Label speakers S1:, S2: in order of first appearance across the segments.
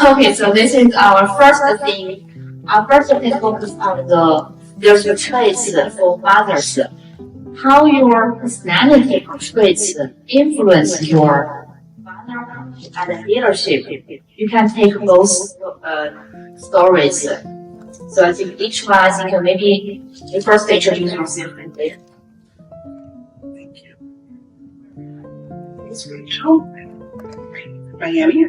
S1: Okay, so this is our first thing. Our first thing is focus on there's a traits for mothers. How your personality traits influence your mother and leadership. You can take those stories. So I think each one, I think maybe you first introduce yourself and then.
S2: Thank you. It's Rachel, Miami.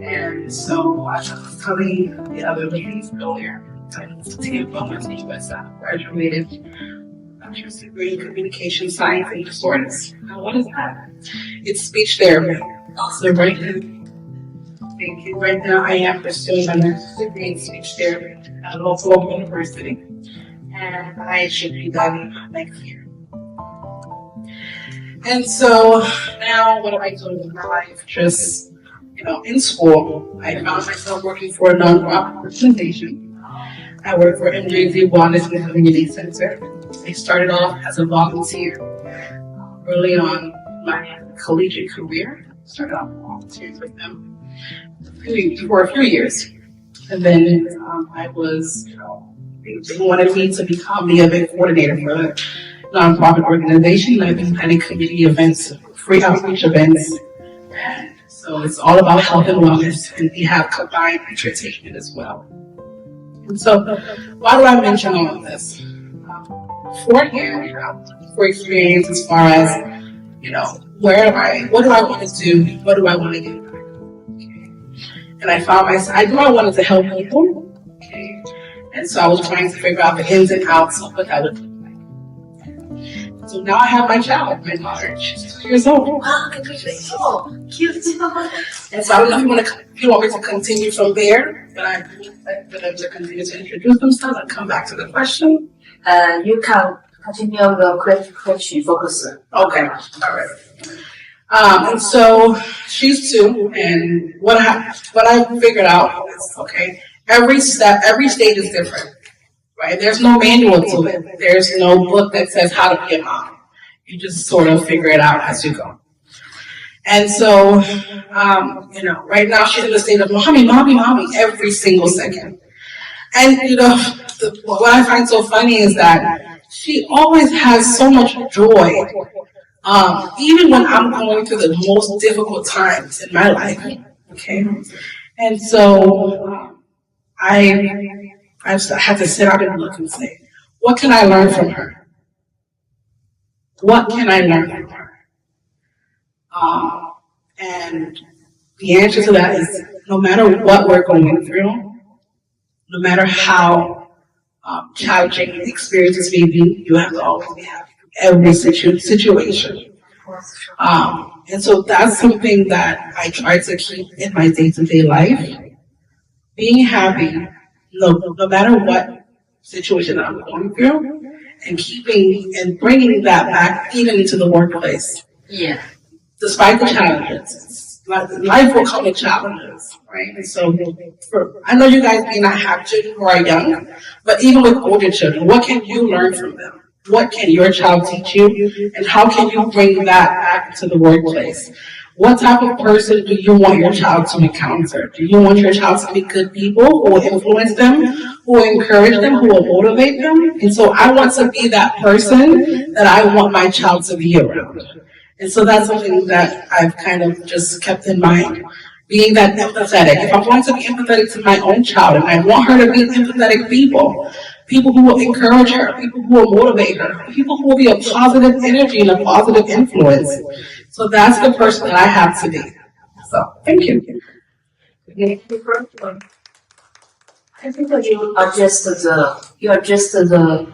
S2: And so I was telling the other ladies earlier, I moved to Tampa, went to USF, graduated bachelor's degree in communication science and disorders. Now, what is that? It's speech therapy. So right now I am pursuing my master's degree in speech therapy at a local university, and I should be done next year. And so now, what am I doing with my life? Just, in school, I found myself working for a nonprofit organization. I work for MJZ Wellness and Community Center. I started off as a volunteer early on my collegiate career. Started off volunteering with them for a few years. And then they wanted me to become the event coordinator for the nonprofit organization. I've been planning community events, free outreach events. And so it's all about health and wellness, and we have combined entertainment as well. And so why do I mention all of this? For experience as far as, what do I want to do? What do I want to get back? Okay. And I found I knew I wanted to help people. Okay. And so I was trying to figure out the ins and outs of what that would look like. So now I have my child, my daughter. She's 2 years old.
S1: Wow, congratulations. Oh, cute.
S2: And so I don't know if you want me to continue from there, but I would like them to continue to introduce themselves and come back to the question.
S1: You can continue the question focus.
S2: Okay, all right. And so she's 2, and what I figured out is, okay, every stage is different, right? There's no manual to it. There's no book that says how to be a mom. You just sort of figure it out as you go. And so, right now she's in the state of mommy, every single second. And, what I find so funny is that she always has so much joy, even when I'm going through the most difficult times in my life, okay? And so, I had to sit out and look and say, what can I learn from her? What can I learn from her? And the answer to that is, no matter what we're going through, no matter how challenging experiences may be, you have to always be happy in every situation. And so that's something that I try to keep in my day-to-day life. Being happy, no matter what situation I'm going through, and bringing that back even into the workplace.
S1: Yeah.
S2: Despite the challenges, life will come with challenges, right? And so, I know you guys may not have children who are young, but even with older children, what can you learn from them? What can your child teach you? And how can you bring that back to the workplace? What type of person do you want your child to encounter? Do you want your child to be good people who will influence them, who will encourage them, who will motivate them? And so I want to be that person that I want my child to be around. And so that's something that I've kind of just kept in mind, being that empathetic. If I'm going to be empathetic to my own child, and I want her to be empathetic people who will encourage her, people who will motivate her, people who will be a positive energy and a positive influence. So that's the person that I have to be. So, thank you.
S1: I think that you are just the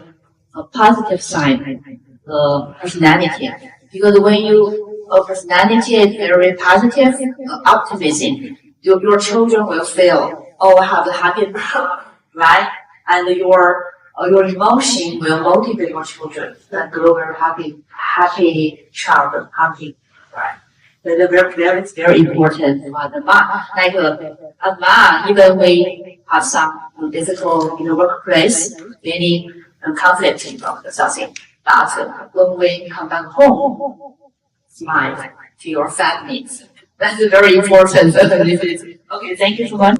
S1: positive side, the personality. Because when your personality is very positive, optimism, your children will feel, I have a happy mom, right? And your emotion will motivate your children and grow very happy child, happy, right? It's very important. The mom, like a mom, even we have some difficult in the workplace, many conflict involved, something. But when we come back home, smile to your families, That's very important. Okay, thank you so much.